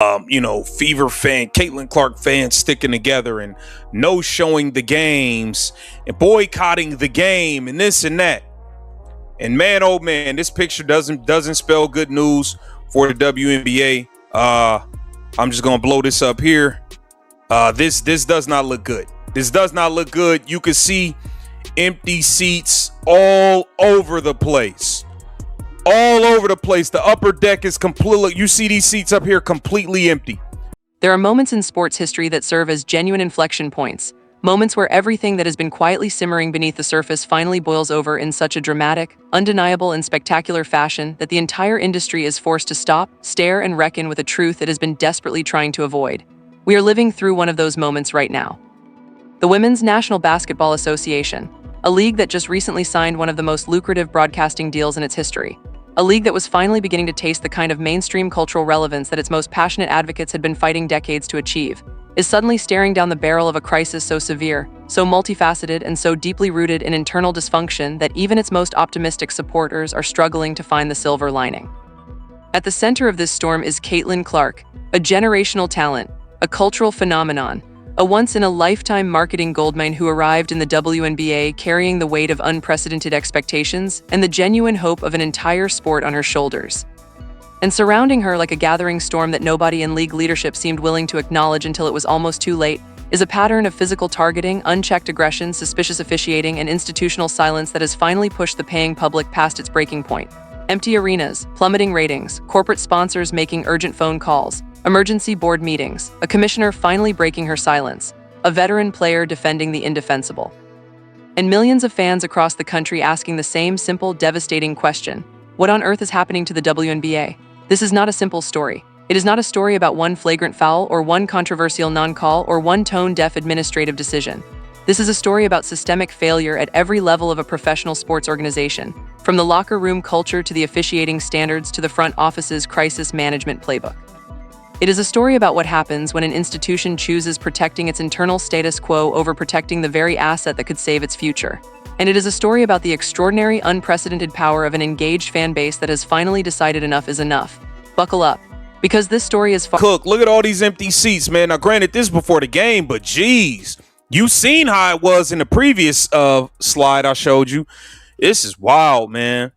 Fever fan, Caitlin Clark fans sticking together and no showing the games and boycotting the game and this and that. And man, oh man, this picture doesn't spell good news for the WNBA. I'm just gonna blow this up here. This does not look good. This does not look good. You can see empty seats all over the place. All over the place. The upper deck is completely, you see these seats up here completely empty. There are moments in sports history that serve as genuine inflection points, moments where everything that has been quietly simmering beneath the surface finally boils over in such a dramatic, undeniable, and spectacular fashion that the entire industry is forced to stop, stare, and reckon with a truth it has been desperately trying to avoid. We are living through one of those moments right now. The Women's National Basketball Association, a league that just recently signed one of the most lucrative broadcasting deals in its history. A league that was finally beginning to taste the kind of mainstream cultural relevance that its most passionate advocates had been fighting decades to achieve, is suddenly staring down the barrel of a crisis so severe, so multifaceted, and so deeply rooted in internal dysfunction that even its most optimistic supporters are struggling to find the silver lining. At the center of this storm is Caitlin Clark, a generational talent, a cultural phenomenon, a once-in-a-lifetime marketing goldmine who arrived in the WNBA carrying the weight of unprecedented expectations and the genuine hope of an entire sport on her shoulders. And surrounding her like a gathering storm that nobody in league leadership seemed willing to acknowledge until it was almost too late is a pattern of physical targeting, unchecked aggression, suspicious officiating, and institutional silence that has finally pushed the paying public past its breaking point. Empty arenas, plummeting ratings, corporate sponsors making urgent phone calls, emergency board meetings, a commissioner finally breaking her silence, a veteran player defending the indefensible. And millions of fans across the country asking the same simple, devastating question: what on earth is happening to the WNBA? This is not a simple story. It is not a story about one flagrant foul or one controversial non-call or one tone-deaf administrative decision. This is a story about systemic failure at every level of a professional sports organization, from the locker room culture to the officiating standards to the front office's crisis management playbook. It is a story about what happens when an institution chooses protecting its internal status quo over protecting the very asset that could save its future. And it is a story about the extraordinary, unprecedented power of an engaged fan base that has finally decided enough is enough. Buckle up, because this story is Cook, look at all these empty seats, man. Now, granted, this is before the game, but geez, you seen how it was in the previous slide I showed you. This is wild, man.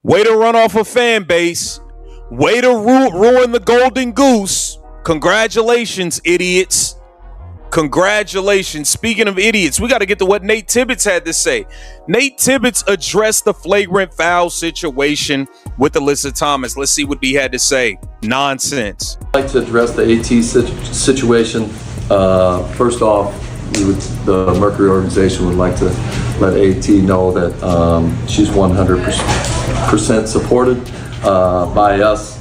Way to run off a fan base. Way to ruin the golden goose. Congratulations, idiots. Congratulations. Speaking of idiots, we got to get to what Nate Tibbetts had to say. Nate Tibbetts addressed the flagrant foul situation with Alyssa Thomas. Let's see what he had to say. Nonsense. I'd like to address the AT situation. First off, the Mercury organization would like to let AT know that she's 100% supported by us.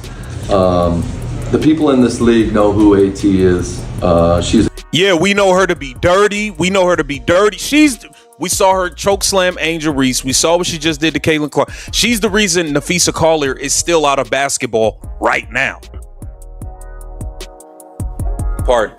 The people in this league know who AT is. Yeah, we know her to be dirty. We know her to be dirty. We saw her choke slam Angel Reese. We saw what she just did to Caitlin Clark. She's the reason Napheesa Collier is still out of basketball right now. Pardon.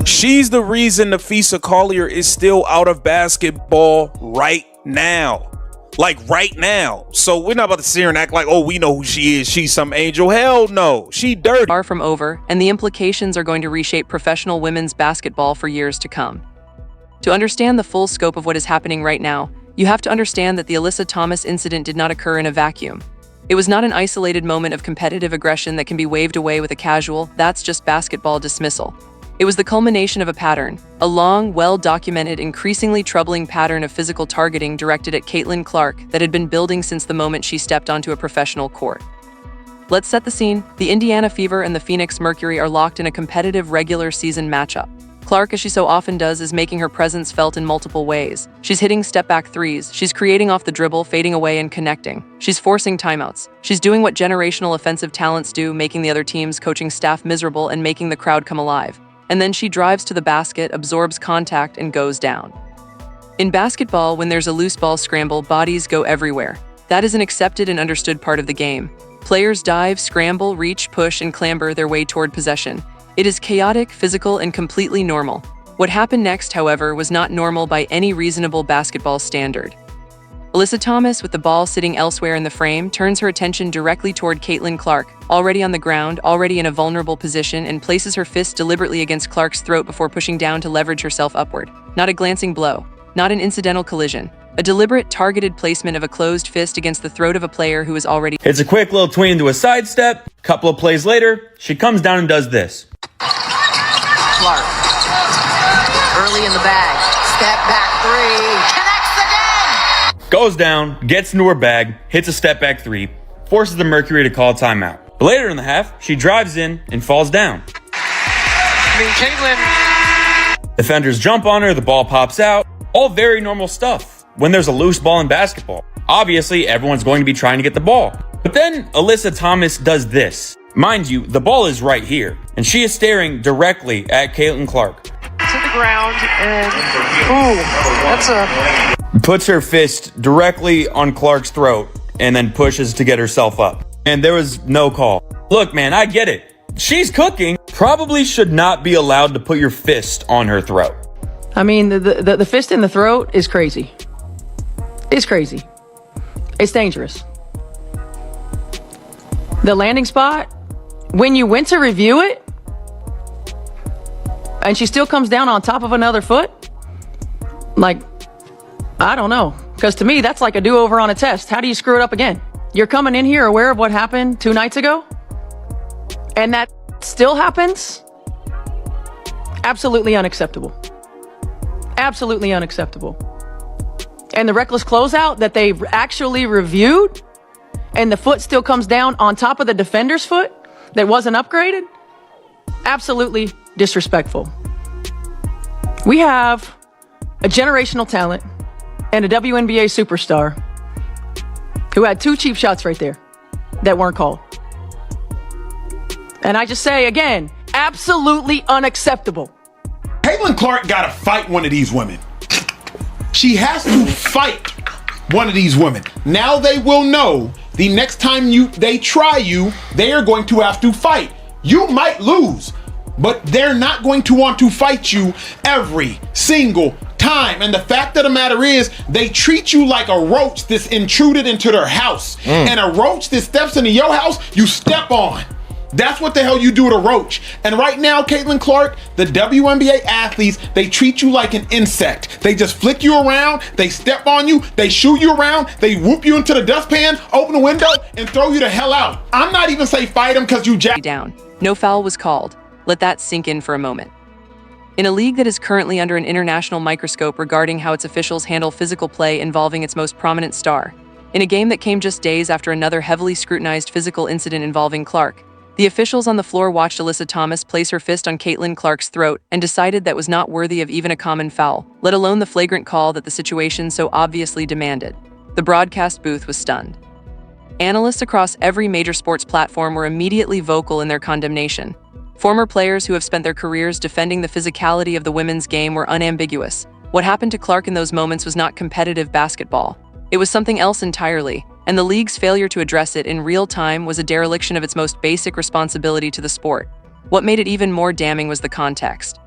She's the reason Napheesa Collier is still out of basketball right now. Like right now. So we're not about to sit here and act like, oh, we know who she is. She's some angel. Hell no. She dirty. Far from over, and the implications are going to reshape professional women's basketball for years to come. To understand the full scope of what is happening right now, you have to understand that the Alyssa Thomas incident did not occur in a vacuum. It was not an isolated moment of competitive aggression that can be waved away with a casual, that's just basketball dismissal. It was the culmination of a pattern, a long, well-documented, increasingly troubling pattern of physical targeting directed at Caitlin Clark that had been building since the moment she stepped onto a professional court. Let's set the scene. The Indiana Fever and the Phoenix Mercury are locked in a competitive regular season matchup. Clark, as she so often does, is making her presence felt in multiple ways. She's hitting step-back threes. She's creating off the dribble, fading away and connecting. She's forcing timeouts. She's doing what generational offensive talents do, making the other team's coaching staff miserable and making the crowd come alive. And then she drives to the basket, absorbs contact, and goes down. In basketball, when there's a loose ball scramble, bodies go everywhere. That is an accepted and understood part of the game. Players dive, scramble, reach, push, and clamber their way toward possession. It is chaotic, physical, and completely normal. What happened next, however, was not normal by any reasonable basketball standard. Alyssa Thomas, with the ball sitting elsewhere in the frame, turns her attention directly toward Caitlin Clark, already on the ground, already in a vulnerable position, and places her fist deliberately against Clark's throat before pushing down to leverage herself upward. Not a glancing blow, not an incidental collision. A deliberate, targeted placement of a closed fist against the throat of a player who is already... It's a quick little tween into a sidestep. Couple of plays later, she comes down and does this. Clark, early in the bag, step back three, connects again! Goes down, gets into her bag, hits a step back three, forces the Mercury to call a timeout. But later in the half, she drives in and falls down. Caitlin. Defenders jump on her, the ball pops out. All very normal stuff when there's a loose ball in basketball. Obviously, everyone's going to be trying to get the ball. But then Alyssa Thomas does this. Mind you, the ball is right here, and she is staring directly at Caitlin Clark. To the ground, and Puts her fist directly on Clark's throat, and then pushes to get herself up. And there was no call. Look, man, I get it. She's cooking. Probably should not be allowed to put your fist on her throat. I mean, the fist in the throat is crazy. It's crazy. It's dangerous. The landing spot, when you went to review it, and she still comes down on top of another foot, like, I don't know. Because to me, that's like a do-over on a test. How do you screw it up again? You're coming in here aware of what happened 2 nights ago? And that still happens? Absolutely unacceptable. Absolutely unacceptable. And the reckless closeout that they actually reviewed, and the foot still comes down on top of the defender's foot that wasn't upgraded? Absolutely disrespectful. We have a generational talent and a WNBA superstar who had 2 cheap shots right there that weren't called. And I just say again, absolutely unacceptable. Caitlin Clark gotta fight one of these women. She has to fight one of these women. Now they will know the next time they try you, they are going to have to fight. You might lose, but they're not going to want to fight you every single time. And the fact of the matter is, they treat you like a roach that's intruded into their house. And a roach that steps into your house, you step on. That's what the hell you do to roach. And right now, Caitlin Clark, the WNBA athletes, they treat you like an insect. They just flick you around, they step on you, they shoot you around, they whoop you into the dustpan, open the window, and throw you the hell out. I'm not even say fight them because you down. No foul was called. Let that sink in for a moment. In a league that is currently under an international microscope regarding how its officials handle physical play involving its most prominent star, in a game that came just days after another heavily scrutinized physical incident involving Clark, the officials on the floor watched Alyssa Thomas place her fist on Caitlin Clark's throat and decided that was not worthy of even a common foul, let alone the flagrant call that the situation so obviously demanded. The broadcast booth was stunned. Analysts across every major sports platform were immediately vocal in their condemnation. Former players who have spent their careers defending the physicality of the women's game were unambiguous. What happened to Clark in those moments was not competitive basketball. It was something else entirely, and the league's failure to address it in real time was a dereliction of its most basic responsibility to the sport. What made it even more damning was the context.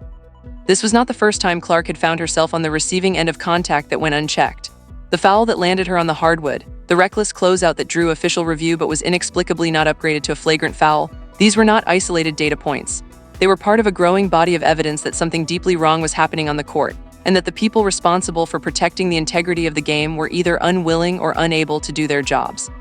This was not the first time Clark had found herself on the receiving end of contact that went unchecked. The foul that landed her on the hardwood, the reckless closeout that drew official review but was inexplicably not upgraded to a flagrant foul, these were not isolated data points. They were part of a growing body of evidence that something deeply wrong was happening on the court, and that the people responsible for protecting the integrity of the game were either unwilling or unable to do their jobs.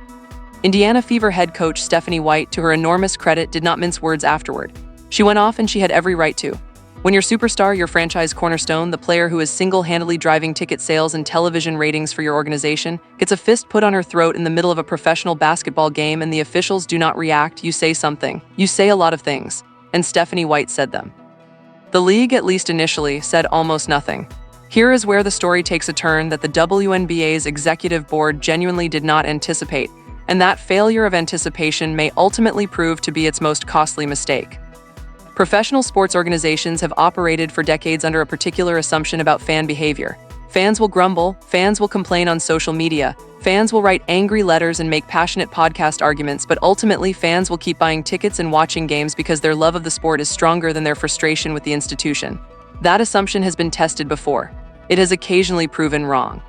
Indiana Fever head coach Stephanie White, to her enormous credit, did not mince words afterward. She went off, and she had every right to. When your superstar, your franchise cornerstone, the player who is single-handedly driving ticket sales and television ratings for your organization, gets a fist put on her throat in the middle of a professional basketball game and the officials do not react, you say something. You say a lot of things. And Stephanie White said them. The league, at least initially, said almost nothing. Here is where the story takes a turn that the WNBA's executive board genuinely did not anticipate, and that failure of anticipation may ultimately prove to be its most costly mistake. Professional sports organizations have operated for decades under a particular assumption about fan behavior. Fans will grumble, fans will complain on social media, fans will write angry letters and make passionate podcast arguments, but ultimately fans will keep buying tickets and watching games because their love of the sport is stronger than their frustration with the institution. That assumption has been tested before. It has occasionally proven wrong.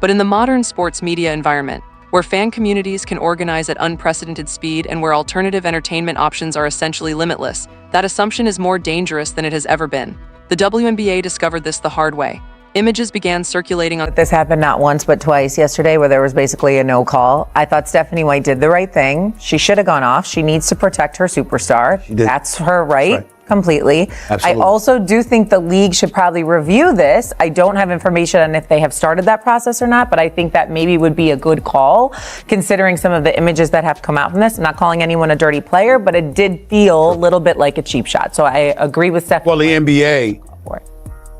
But in the modern sports media environment, where fan communities can organize at unprecedented speed and where alternative entertainment options are essentially limitless, that assumption is more dangerous than it has ever been. The WNBA discovered this the hard way. Images began circulating on. This happened not once but twice yesterday where there was basically a no call. I thought Stephanie White did the right thing. She should have gone off. She needs to protect her superstar. That's her right. Completely. Absolutely. I also do think the league should probably review this. I don't have information on if they have started that process or not, but I think that maybe would be a good call considering some of the images that have come out from this. I'm not calling anyone a dirty player, but it did feel a little bit like a cheap shot. So I agree with Stephanie. Well, the NBA,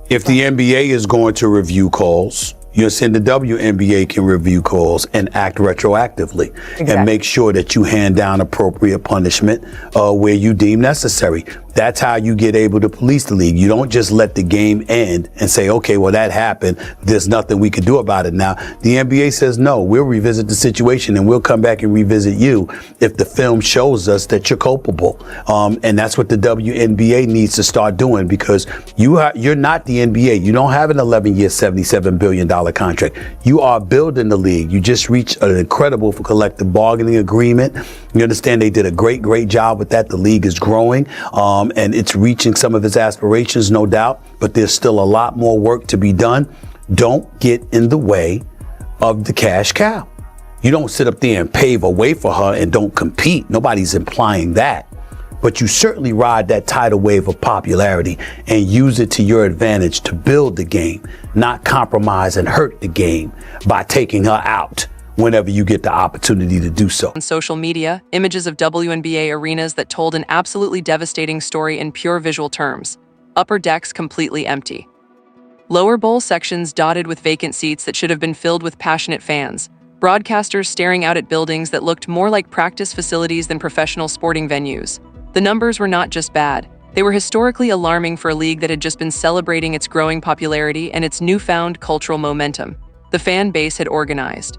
if the NBA is going to review calls, you're saying the WNBA can review calls and act retroactively and make sure that you hand down appropriate punishment where you deem necessary. That's how you get able to police the league. You don't just let the game end and say, okay, well, that happened. There's nothing we can do about it now. The NBA says, no, we'll revisit the situation and we'll come back and revisit you if the film shows us that you're culpable. And that's what the WNBA needs to start doing because you're not the NBA. You don't have an 11-year, $77 billion contract. You are building the league. You just reached an incredible collective bargaining agreement. You understand they did a great job with that. The league is growing. And it's reaching some of its aspirations, no doubt, but there's still a lot more work to be done. Don't get in the way of the cash cow. You don't sit up there and pave a way for her and don't compete. Nobody's implying that. But you certainly ride that tidal wave of popularity and use it to your advantage to build the game, not compromise and hurt the game by taking her out whenever you get the opportunity to do so. On social media, images of WNBA arenas that told an absolutely devastating story in pure visual terms. Upper decks completely empty. Lower bowl sections dotted with vacant seats that should have been filled with passionate fans. Broadcasters staring out at buildings that looked more like practice facilities than professional sporting venues. The numbers were not just bad. They were historically alarming for a league that had just been celebrating its growing popularity and its newfound cultural momentum. The fan base had organized.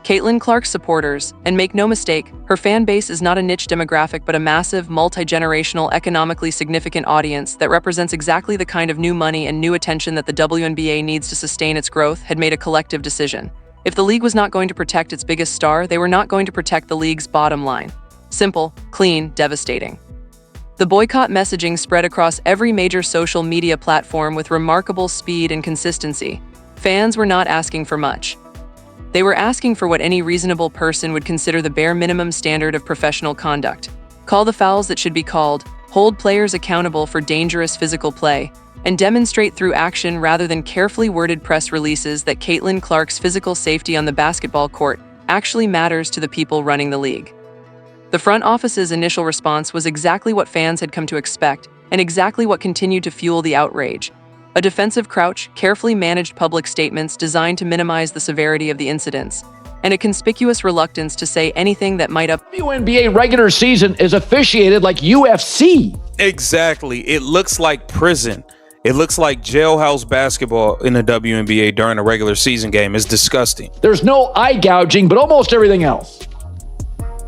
Caitlin Clark's supporters, and make no mistake, her fan base is not a niche demographic but a massive, multi-generational, economically significant audience that represents exactly the kind of new money and new attention that the WNBA needs to sustain its growth, had made a collective decision. If the league was not going to protect its biggest star, they were not going to protect the league's bottom line. Simple, clean, devastating. The boycott messaging spread across every major social media platform with remarkable speed and consistency. Fans were not asking for much. They were asking for what any reasonable person would consider the bare minimum standard of professional conduct. Call the fouls that should be called, hold players accountable for dangerous physical play, and demonstrate through action rather than carefully worded press releases that Caitlin Clark's physical safety on the basketball court actually matters to the people running the league. The front office's initial response was exactly what fans had come to expect, and exactly what continued to fuel the outrage. A defensive crouch, carefully managed public statements designed to minimize the severity of the incidents, and a conspicuous reluctance to say anything that might WNBA regular season is officiated like UFC. Exactly. It looks like prison. It looks like jailhouse basketball in the WNBA during a regular season game. It's disgusting. There's no eye gouging, but almost everything else.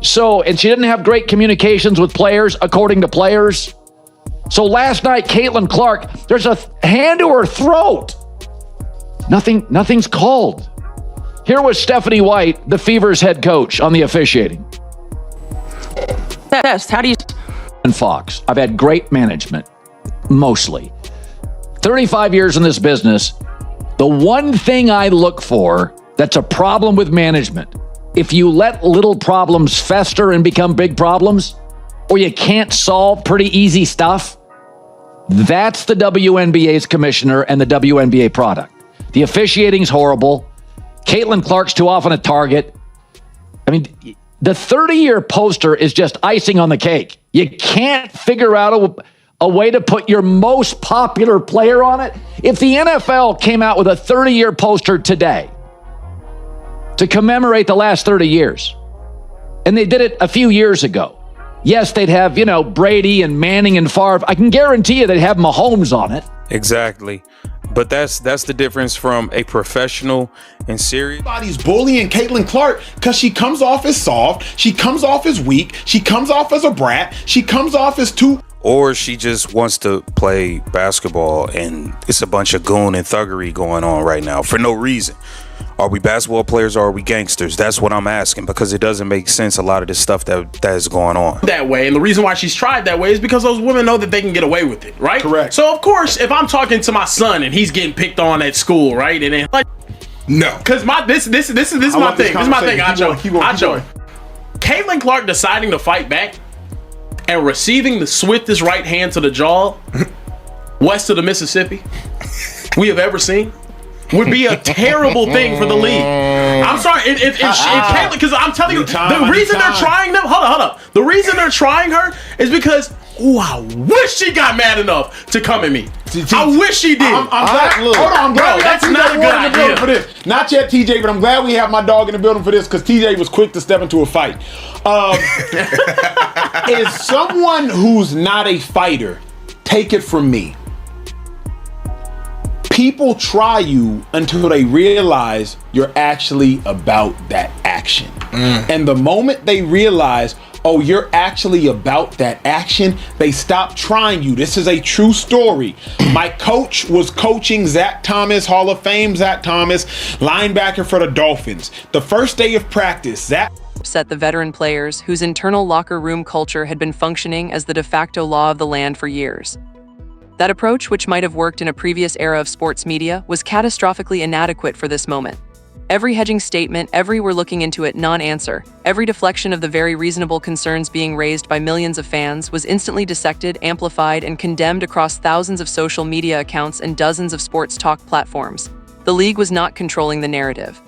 So, and she didn't have great communications with players, according to players. So last night, Caitlin Clark, there's a hand to her throat. Nothing's called. Here was Stephanie White, the Fever's head coach, on the officiating. Test, how do you... And Fox, I've had great management, mostly. 35 years in this business, the one thing I look for that's a problem with management, if you let little problems fester and become big problems, or you can't solve pretty easy stuff, that's the WNBA's commissioner and the WNBA product. The officiating's horrible. Caitlin Clark's too often a target. I mean, the 30-year poster is just icing on the cake. You can't figure out a way to put your most popular player on it. If the NFL came out with a 30-year poster today to commemorate the last 30 years, and they did it a few years ago, yes, they'd have, Brady and Manning and Favre. I can guarantee you they'd have Mahomes on it. Exactly. But that's the difference from a professional and serious. Everybody's bullying Caitlin Clark because she comes off as soft. She comes off as weak. She comes off as a brat. She comes off as too... Or she just wants to play basketball and it's a bunch of goon and thuggery going on right now for no reason. Are we basketball players or are we gangsters? That's what I'm asking, because it doesn't make sense, a lot of this stuff that is going on. That way, and the reason why she's tried that way is because those women know that they can get away with it, right? Correct. So of course, if I'm talking to my son and he's getting picked on at school, right, and then like, no, because this is my thing. This is my thing. Acho. Caitlin Clark deciding to fight back and receiving the swiftest right hand to the jaw west of the Mississippi we have ever seen would be a terrible thing for the league. I'm sorry, if Caitlin, because I'm telling you, the reason they're trying them, hold up. The reason they're trying her is because, I wish she got mad enough to come at me. I wish she did. I'm glad. Hold on, I'm glad that's not a good idea for this. Not yet, TJ, but I'm glad we have my dog in the building for this because TJ was quick to step into a fight. Is someone who's not a fighter, take it from me, people try you until they realize you're actually about that action. And the moment they realize, oh, you're actually about that action, they stop trying you. This is a true story. My coach was coaching Zach Thomas, Hall of Fame Zach Thomas, linebacker for the Dolphins. The first day of practice, Zach upset the veteran players whose internal locker room culture had been functioning as the de facto law of the land for years. That approach, which might have worked in a previous era of sports media, was catastrophically inadequate for this moment. Every hedging statement, every "we're looking into it" non-answer, every deflection of the very reasonable concerns being raised by millions of fans was instantly dissected, amplified, and condemned across thousands of social media accounts and dozens of sports talk platforms. The league was not controlling the narrative.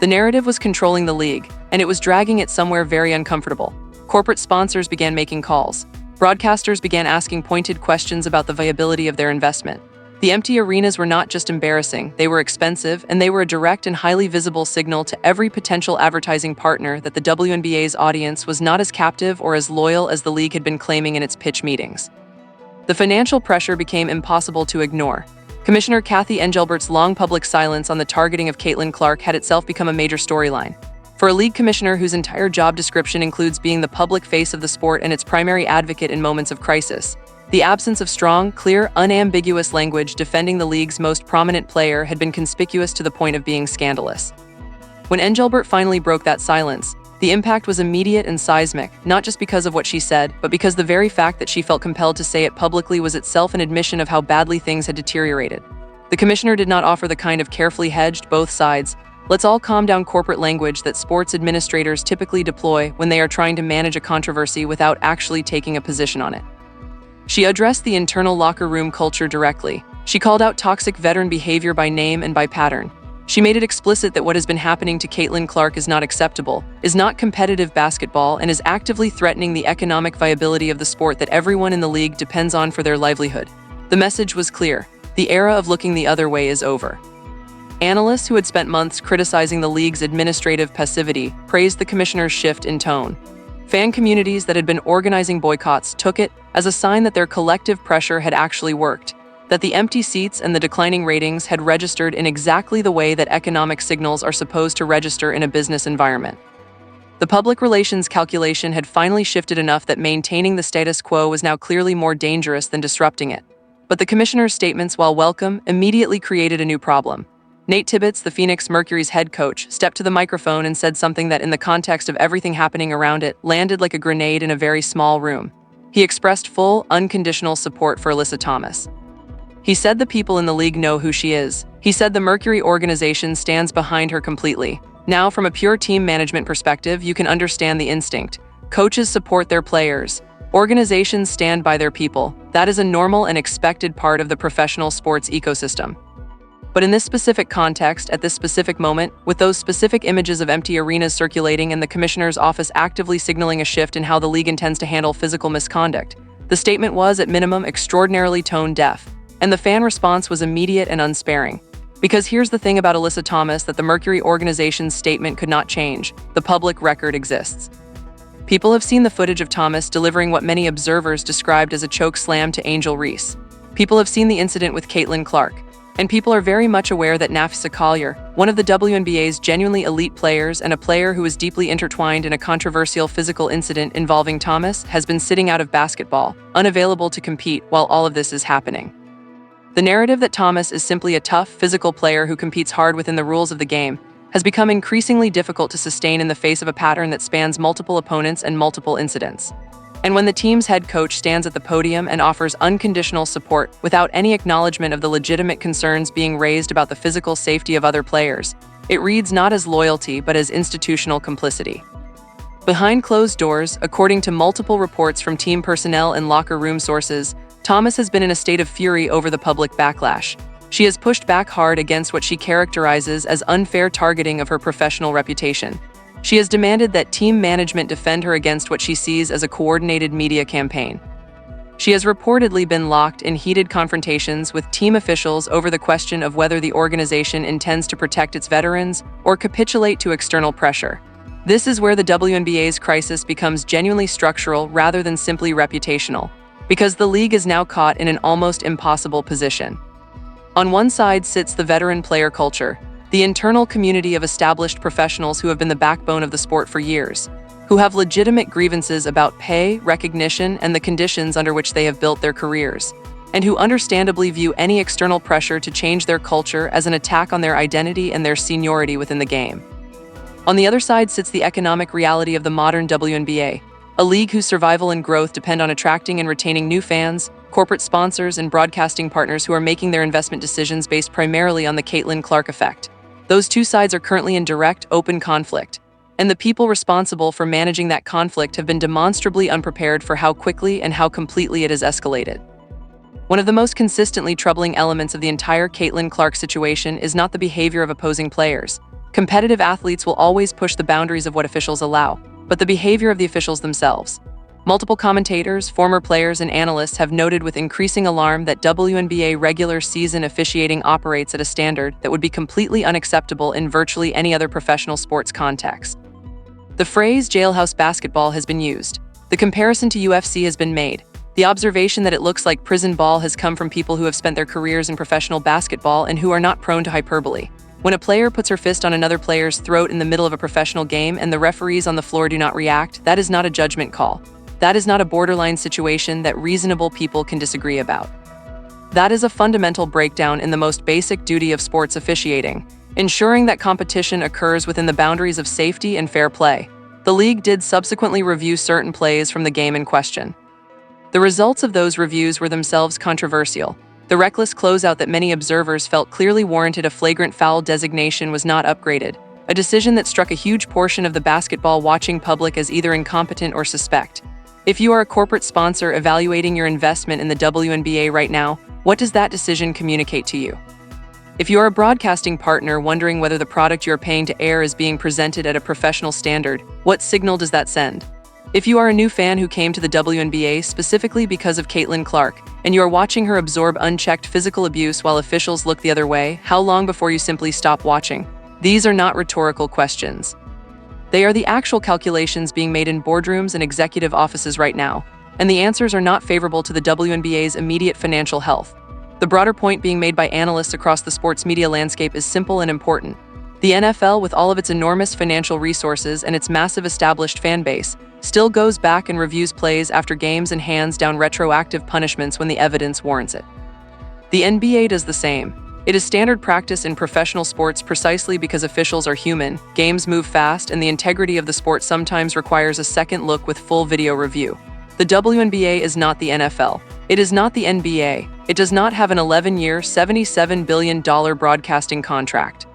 The narrative was controlling the league, and it was dragging it somewhere very uncomfortable. Corporate sponsors began making calls. Broadcasters began asking pointed questions about the viability of their investment. The empty arenas were not just embarrassing, they were expensive, and they were a direct and highly visible signal to every potential advertising partner that the WNBA's audience was not as captive or as loyal as the league had been claiming in its pitch meetings. The financial pressure became impossible to ignore. Commissioner Cathy Engelbert's long public silence on the targeting of Caitlin Clark had itself become a major storyline. For a league commissioner whose entire job description includes being the public face of the sport and its primary advocate in moments of crisis, the absence of strong, clear, unambiguous language defending the league's most prominent player had been conspicuous to the point of being scandalous. When Engelbert finally broke that silence, the impact was immediate and seismic, not just because of what she said, but because the very fact that she felt compelled to say it publicly was itself an admission of how badly things had deteriorated. The commissioner did not offer the kind of carefully hedged, both sides, let's all calm down corporate language that sports administrators typically deploy when they are trying to manage a controversy without actually taking a position on it. She addressed the internal locker room culture directly. She called out toxic veteran behavior by name and by pattern. She made it explicit that what has been happening to Caitlin Clark is not acceptable, is not competitive basketball, and is actively threatening the economic viability of the sport that everyone in the league depends on for their livelihood. The message was clear. The era of looking the other way is over. Analysts who had spent months criticizing the league's administrative passivity praised the commissioner's shift in tone. Fan communities that had been organizing boycotts took it as a sign that their collective pressure had actually worked, that the empty seats and the declining ratings had registered in exactly the way that economic signals are supposed to register in a business environment. The public relations calculation had finally shifted enough that maintaining the status quo was now clearly more dangerous than disrupting it. But the commissioner's statements, while welcome, immediately created a new problem. Nate Tibbetts, the Phoenix Mercury's head coach, stepped to the microphone and said something that, in the context of everything happening around it, landed like a grenade in a very small room. He expressed full, unconditional support for Alyssa Thomas. He said the people in the league know who she is. He said the Mercury organization stands behind her completely. Now, from a pure team management perspective, you can understand the instinct. Coaches support their players. Organizations stand by their people. That is a normal and expected part of the professional sports ecosystem. But in this specific context, at this specific moment, with those specific images of empty arenas circulating and the commissioner's office actively signaling a shift in how the league intends to handle physical misconduct, the statement was, at minimum, extraordinarily tone-deaf. And the fan response was immediate and unsparing. Because here's the thing about Alyssa Thomas that the Mercury organization's statement could not change. The public record exists. People have seen the footage of Thomas delivering what many observers described as a choke slam to Angel Reese. People have seen the incident with Caitlin Clark. And people are very much aware that Nafisa Collier, one of the WNBA's genuinely elite players and a player who is deeply intertwined in a controversial physical incident involving Thomas, has been sitting out of basketball, unavailable to compete while all of this is happening. The narrative that Thomas is simply a tough, physical player who competes hard within the rules of the game has become increasingly difficult to sustain in the face of a pattern that spans multiple opponents and multiple incidents. And when the team's head coach stands at the podium and offers unconditional support without any acknowledgement of the legitimate concerns being raised about the physical safety of other players, it reads not as loyalty but as institutional complicity. Behind closed doors, according to multiple reports from team personnel and locker room sources, Thomas has been in a state of fury over the public backlash. She has pushed back hard against what she characterizes as unfair targeting of her professional reputation. She has demanded that team management defend her against what she sees as a coordinated media campaign. She has reportedly been locked in heated confrontations with team officials over the question of whether the organization intends to protect its veterans or capitulate to external pressure. This is where the WNBA's crisis becomes genuinely structural rather than simply reputational, because the league is now caught in an almost impossible position. On one side sits the veteran player culture, the internal community of established professionals who have been the backbone of the sport for years, who have legitimate grievances about pay, recognition, and the conditions under which they have built their careers, and who understandably view any external pressure to change their culture as an attack on their identity and their seniority within the game. On the other side sits the economic reality of the modern WNBA, a league whose survival and growth depend on attracting and retaining new fans, corporate sponsors, and broadcasting partners who are making their investment decisions based primarily on the Caitlin Clark effect. Those two sides are currently in direct, open conflict, and the people responsible for managing that conflict have been demonstrably unprepared for how quickly and how completely it has escalated. One of the most consistently troubling elements of the entire Caitlin Clark situation is not the behavior of opposing players. Competitive athletes will always push the boundaries of what officials allow, but the behavior of the officials themselves. Multiple commentators, former players, and analysts have noted with increasing alarm that WNBA regular season officiating operates at a standard that would be completely unacceptable in virtually any other professional sports context. The phrase jailhouse basketball has been used. The comparison to UFC has been made. The observation that it looks like prison ball has come from people who have spent their careers in professional basketball and who are not prone to hyperbole. When a player puts her fist on another player's throat in the middle of a professional game and the referees on the floor do not react, that is not a judgment call. That is not a borderline situation that reasonable people can disagree about. That is a fundamental breakdown in the most basic duty of sports officiating, ensuring that competition occurs within the boundaries of safety and fair play. The league did subsequently review certain plays from the game in question. The results of those reviews were themselves controversial. The reckless closeout that many observers felt clearly warranted a flagrant foul designation was not upgraded, a decision that struck a huge portion of the basketball-watching public as either incompetent or suspect. If you are a corporate sponsor evaluating your investment in the WNBA right now, what does that decision communicate to you? If you are a broadcasting partner wondering whether the product you are paying to air is being presented at a professional standard, what signal does that send? If you are a new fan who came to the WNBA specifically because of Caitlin Clark, and you are watching her absorb unchecked physical abuse while officials look the other way, how long before you simply stop watching? These are not rhetorical questions. They are the actual calculations being made in boardrooms and executive offices right now, and the answers are not favorable to the WNBA's immediate financial health. The broader point being made by analysts across the sports media landscape is simple and important. The NFL, with all of its enormous financial resources and its massive established fan base, still goes back and reviews plays after games and hands down retroactive punishments when the evidence warrants it. The NBA does the same. It is standard practice in professional sports precisely because officials are human, games move fast, and the integrity of the sport sometimes requires a second look with full video review. The WNBA is not the NFL. It is not the NBA. It does not have an 11-year, $77 billion broadcasting contract.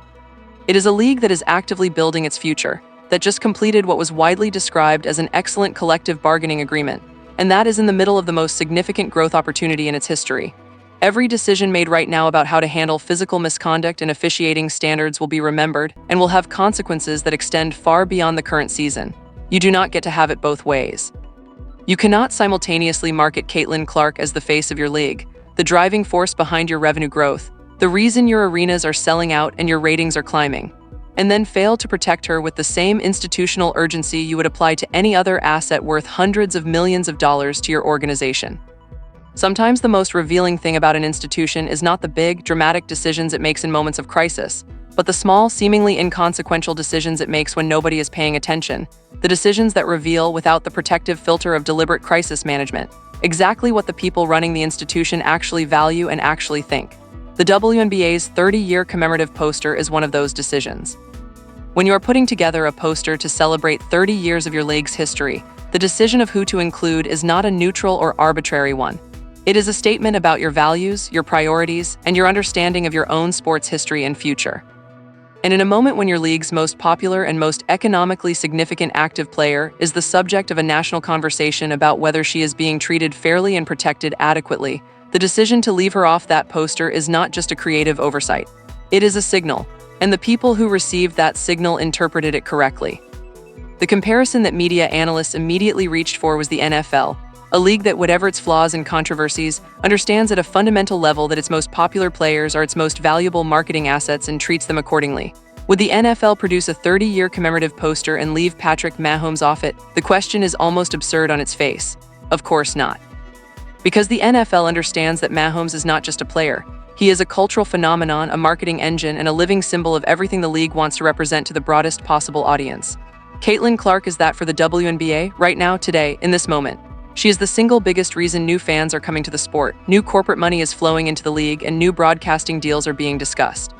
It is a league that is actively building its future, that just completed what was widely described as an excellent collective bargaining agreement, and that is in the middle of the most significant growth opportunity in its history. Every decision made right now about how to handle physical misconduct and officiating standards will be remembered and will have consequences that extend far beyond the current season. You do not get to have it both ways. You cannot simultaneously market Caitlin Clark as the face of your league, the driving force behind your revenue growth, the reason your arenas are selling out and your ratings are climbing, and then fail to protect her with the same institutional urgency you would apply to any other asset worth hundreds of millions of dollars to your organization. Sometimes the most revealing thing about an institution is not the big, dramatic decisions it makes in moments of crisis, but the small, seemingly inconsequential decisions it makes when nobody is paying attention, the decisions that reveal without the protective filter of deliberate crisis management. exactly what the people running the institution actually value and actually think. The WNBA's 30-year commemorative poster is one of those decisions. When you are putting together a poster to celebrate 30 years of your league's history, the decision of who to include is not a neutral or arbitrary one. It is a statement about your values, your priorities, and your understanding of your own sports history and future. And in a moment when your league's most popular and most economically significant active player is the subject of a national conversation about whether she is being treated fairly and protected adequately, the decision to leave her off that poster is not just a creative oversight. It is a signal, and the people who received that signal interpreted it correctly. The comparison that media analysts immediately reached for was the NFL, a league that, whatever its flaws and controversies, understands at a fundamental level that its most popular players are its most valuable marketing assets and treats them accordingly. Would the NFL produce a 30-year commemorative poster and leave Patrick Mahomes off it? The question is almost absurd on its face. Of course not. Because the NFL understands that Mahomes is not just a player. He is a cultural phenomenon, a marketing engine, and a living symbol of everything the league wants to represent to the broadest possible audience. Caitlin Clark is that for the WNBA, right now, today, in this moment. She is the single biggest reason new fans are coming to the sport, new corporate money is flowing into the league, and new broadcasting deals are being discussed.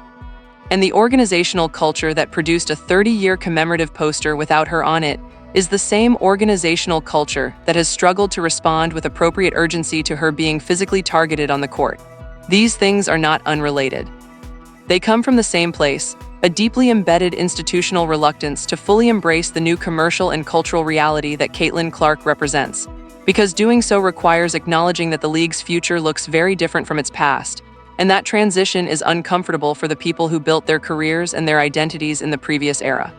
And the organizational culture that produced a 30-year commemorative poster without her on it is the same organizational culture that has struggled to respond with appropriate urgency to her being physically targeted on the court. These things are not unrelated. They come from the same place, a deeply embedded institutional reluctance to fully embrace the new commercial and cultural reality that Caitlin Clark represents, because doing so requires acknowledging that the league's future looks very different from its past, and that transition is uncomfortable for the people who built their careers and their identities in the previous era.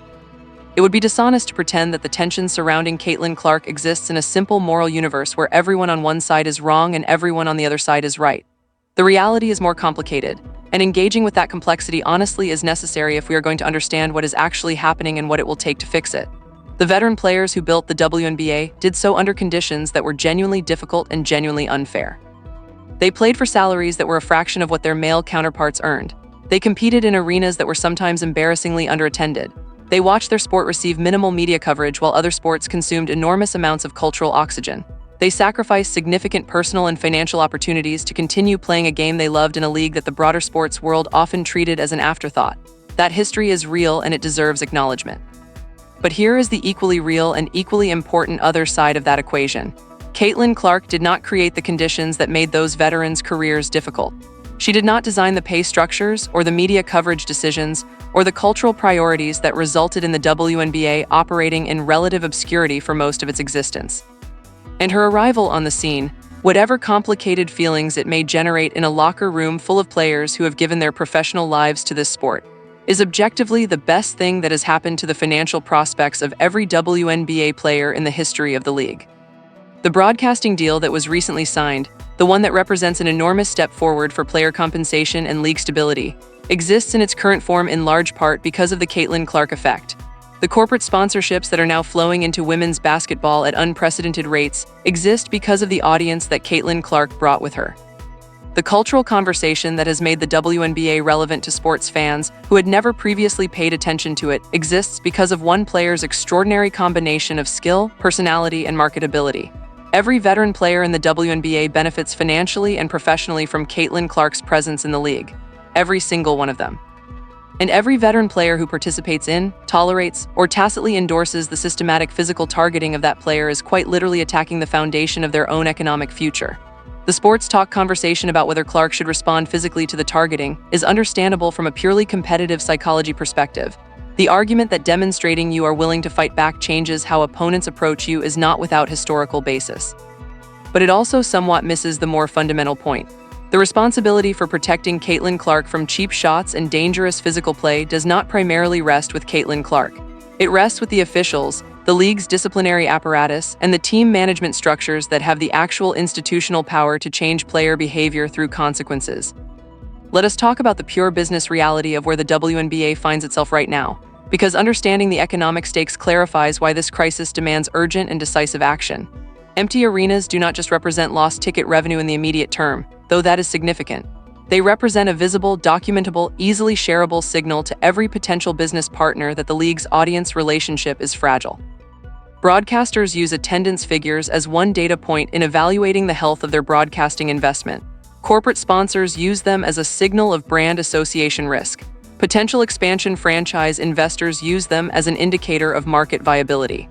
It would be dishonest to pretend that the tension surrounding Caitlin Clark exists in a simple moral universe where everyone on one side is wrong and everyone on the other side is right. The reality is more complicated, and engaging with that complexity honestly is necessary if we are going to understand what is actually happening and what it will take to fix it. The veteran players who built the WNBA did so under conditions that were genuinely difficult and genuinely unfair. They played for salaries that were a fraction of what their male counterparts earned. They competed in arenas that were sometimes embarrassingly underattended. They watched their sport receive minimal media coverage while other sports consumed enormous amounts of cultural oxygen. They sacrificed significant personal and financial opportunities to continue playing a game they loved in a league that the broader sports world often treated as an afterthought. That history is real and it deserves acknowledgement. But here is the equally real and equally important other side of that equation. Caitlin Clark did not create the conditions that made those veterans' careers difficult. She did not design the pay structures or the media coverage decisions or the cultural priorities that resulted in the WNBA operating in relative obscurity for most of its existence. And her arrival on the scene, whatever complicated feelings it may generate in a locker room full of players who have given their professional lives to this sport, is objectively the best thing that has happened to the financial prospects of every WNBA player in the history of the league. The broadcasting deal that was recently signed, the one that represents an enormous step forward for player compensation and league stability, exists in its current form in large part because of the Caitlin Clark effect. The corporate sponsorships that are now flowing into women's basketball at unprecedented rates exist because of the audience that Caitlin Clark brought with her. The cultural conversation that has made the WNBA relevant to sports fans who had never previously paid attention to it exists because of one player's extraordinary combination of skill, personality, and marketability. Every veteran player in the WNBA benefits financially and professionally from Caitlin Clark's presence in the league. Every single one of them. And every veteran player who participates in, tolerates, or tacitly endorses the systematic physical targeting of that player is quite literally attacking the foundation of their own economic future. The sports talk conversation about whether Clark should respond physically to the targeting is understandable from a purely competitive psychology perspective. The argument that demonstrating you are willing to fight back changes how opponents approach you is not without historical basis. But it also somewhat misses the more fundamental point. The responsibility for protecting Caitlin Clark from cheap shots and dangerous physical play does not primarily rest with Caitlin Clark. It rests with the officials, the league's disciplinary apparatus, and the team management structures that have the actual institutional power to change player behavior through consequences. Let us talk about the pure business reality of where the WNBA finds itself right now, because understanding the economic stakes clarifies why this crisis demands urgent and decisive action. Empty arenas do not just represent lost ticket revenue in the immediate term, though that is significant. They represent a visible, documentable, easily shareable signal to every potential business partner that the league's audience relationship is fragile. Broadcasters use attendance figures as one data point in evaluating the health of their broadcasting investment. Corporate sponsors use them as a signal of brand association risk. Potential expansion franchise investors use them as an indicator of market viability.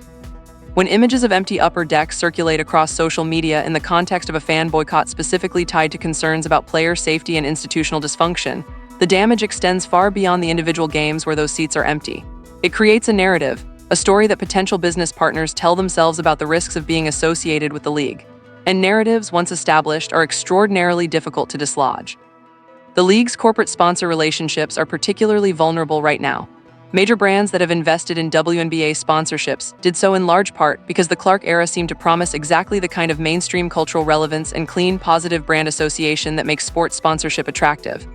When images of empty upper decks circulate across social media in the context of a fan boycott specifically tied to concerns about player safety and institutional dysfunction, the damage extends far beyond the individual games where those seats are empty. It creates a narrative, a story that potential business partners tell themselves about the risks of being associated with the league. And narratives, once established, are extraordinarily difficult to dislodge. The league's corporate sponsor relationships are particularly vulnerable right now. Major brands that have invested in WNBA sponsorships did so in large part because the Clark era seemed to promise exactly the kind of mainstream cultural relevance and clean, positive brand association that makes sports sponsorship attractive.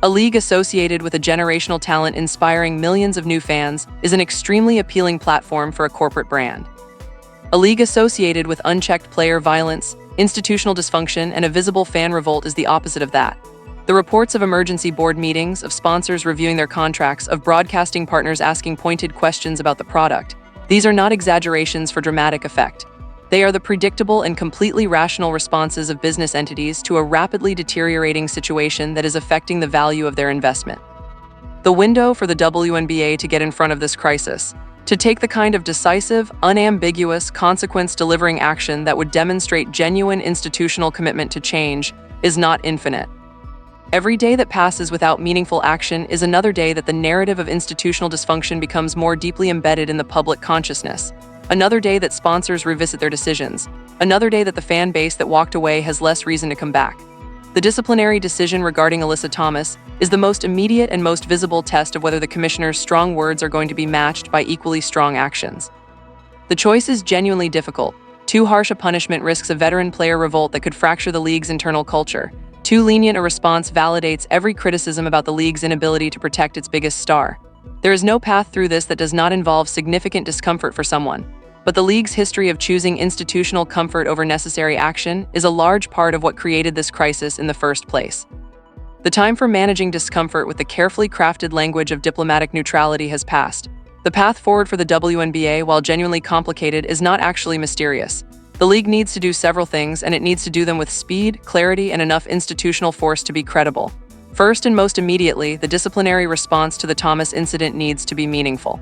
A league associated with a generational talent inspiring millions of new fans is an extremely appealing platform for a corporate brand. A league associated with unchecked player violence, institutional dysfunction, and a visible fan revolt is the opposite of that. The reports of emergency board meetings, of sponsors reviewing their contracts, of broadcasting partners asking pointed questions about the product. These are not exaggerations for dramatic effect. They are the predictable and completely rational responses of business entities to a rapidly deteriorating situation that is affecting the value of their investment. The window for the WNBA to get in front of this crisis, to take the kind of decisive, unambiguous, consequence-delivering action that would demonstrate genuine institutional commitment to change, is not infinite. Every day that passes without meaningful action is another day that the narrative of institutional dysfunction becomes more deeply embedded in the public consciousness. Another day that sponsors revisit their decisions. Another day that the fan base that walked away has less reason to come back. The disciplinary decision regarding Alyssa Thomas is the most immediate and most visible test of whether the commissioner's strong words are going to be matched by equally strong actions. The choice is genuinely difficult. Too harsh a punishment risks a veteran player revolt that could fracture the league's internal culture. Too lenient a response validates every criticism about the league's inability to protect its biggest star. There is no path through this that does not involve significant discomfort for someone. But the league's history of choosing institutional comfort over necessary action is a large part of what created this crisis in the first place. The time for managing discomfort with the carefully crafted language of diplomatic neutrality has passed. The path forward for the WNBA, while genuinely complicated, is not actually mysterious. The league needs to do several things, and it needs to do them with speed, clarity, and enough institutional force to be credible. First and most immediately, the disciplinary response to the Thomas incident needs to be meaningful.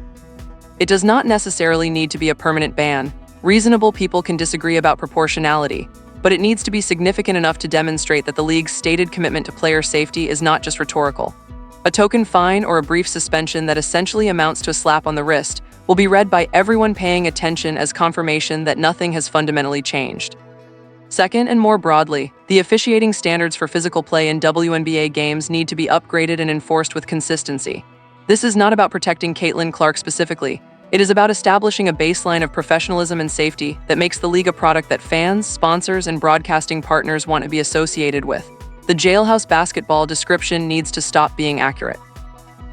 It does not necessarily need to be a permanent ban. Reasonable people can disagree about proportionality, but it needs to be significant enough to demonstrate that the league's stated commitment to player safety is not just rhetorical. A token fine or a brief suspension that essentially amounts to a slap on the wrist will be read by everyone paying attention as confirmation that nothing has fundamentally changed. Second, and more broadly, the officiating standards for physical play in WNBA games need to be upgraded and enforced with consistency. This is not about protecting Caitlin Clark specifically. It is about establishing a baseline of professionalism and safety that makes the league a product that fans, sponsors, and broadcasting partners want to be associated with. The jailhouse basketball description needs to stop being accurate.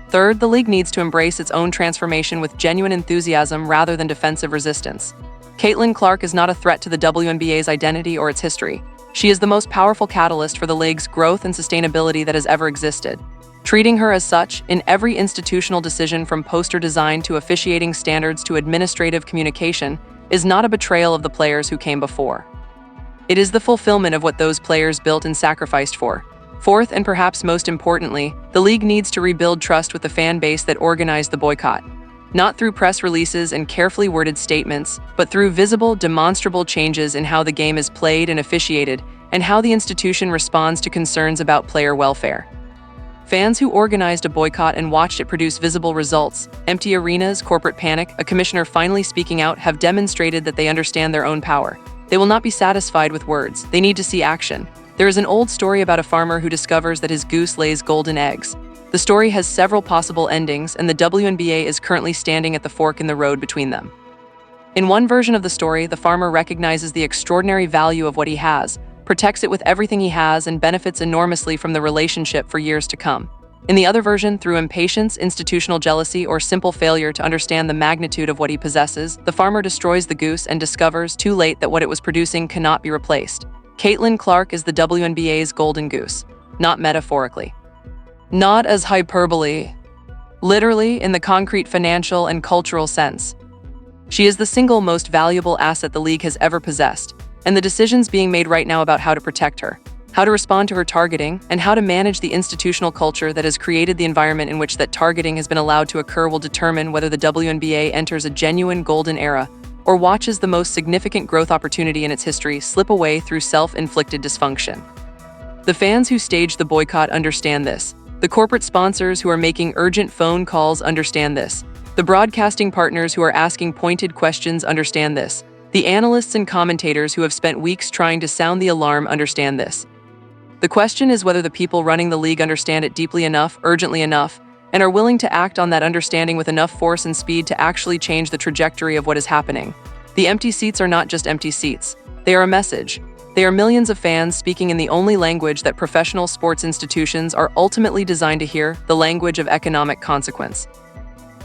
Third, the league needs to embrace its own transformation with genuine enthusiasm rather than defensive resistance. Caitlin Clark is not a threat to the WNBA's identity or its history. She is the most powerful catalyst for the league's growth and sustainability that has ever existed. Treating her as such, in every institutional decision from poster design to officiating standards to administrative communication, is not a betrayal of the players who came before. It is the fulfillment of what those players built and sacrificed for. Fourth, and perhaps most importantly, the league needs to rebuild trust with the fan base that organized the boycott. Not through press releases and carefully worded statements, but through visible, demonstrable changes in how the game is played and officiated, and how the institution responds to concerns about player welfare. Fans who organized a boycott and watched it produce visible results, empty arenas, corporate panic, a commissioner finally speaking out, have demonstrated that they understand their own power. They will not be satisfied with words. They need to see action. There is an old story about a farmer who discovers that his goose lays golden eggs. The story has several possible endings, and the WNBA is currently standing at the fork in the road between them. In one version of the story, the farmer recognizes the extraordinary value of what he has, protects it with everything he has, and benefits enormously from the relationship for years to come. In the other version, through impatience, institutional jealousy, or simple failure to understand the magnitude of what he possesses, the farmer destroys the goose and discovers too late that what it was producing cannot be replaced. Caitlin Clark is the WNBA's golden goose, not metaphorically. Not as hyperbole, literally in the concrete financial and cultural sense. She is the single most valuable asset the league has ever possessed, and the decisions being made right now about how to protect her, how to respond to her targeting, and how to manage the institutional culture that has created the environment in which that targeting has been allowed to occur will determine whether the WNBA enters a genuine golden era or watches the most significant growth opportunity in its history slip away through self-inflicted dysfunction. The fans who staged the boycott understand this. The corporate sponsors who are making urgent phone calls understand this. The broadcasting partners who are asking pointed questions understand this. The analysts and commentators who have spent weeks trying to sound the alarm understand this. The question is whether the people running the league understand it deeply enough, urgently enough, and are willing to act on that understanding with enough force and speed to actually change the trajectory of what is happening. The empty seats are not just empty seats. They are a message. They are millions of fans speaking in the only language that professional sports institutions are ultimately designed to hear, the language of economic consequence.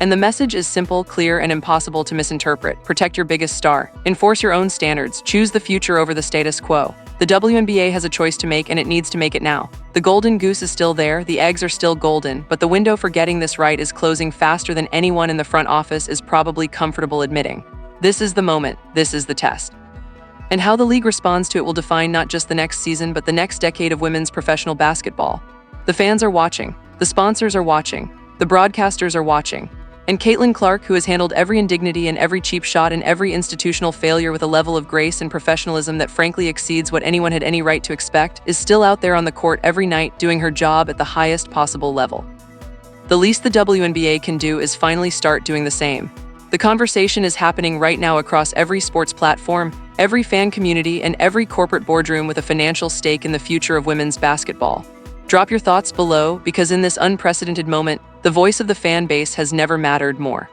And the message is simple, clear, and impossible to misinterpret. Protect your biggest star. Enforce your own standards. Choose the future over the status quo. The WNBA has a choice to make, and it needs to make it now. The golden goose is still there, the eggs are still golden, but the window for getting this right is closing faster than anyone in the front office is probably comfortable admitting. This is the moment. This is the test. And how the league responds to it will define not just the next season, but the next decade of women's professional basketball. The fans are watching. The sponsors are watching. The broadcasters are watching. And Caitlin Clark, who has handled every indignity and every cheap shot and every institutional failure with a level of grace and professionalism that frankly exceeds what anyone had any right to expect, is still out there on the court every night doing her job at the highest possible level. The least the WNBA can do is finally start doing the same. The conversation is happening right now across every sports platform, every fan community, and every corporate boardroom with a financial stake in the future of women's basketball. Drop your thoughts below, because in this unprecedented moment, the voice of the fan base has never mattered more.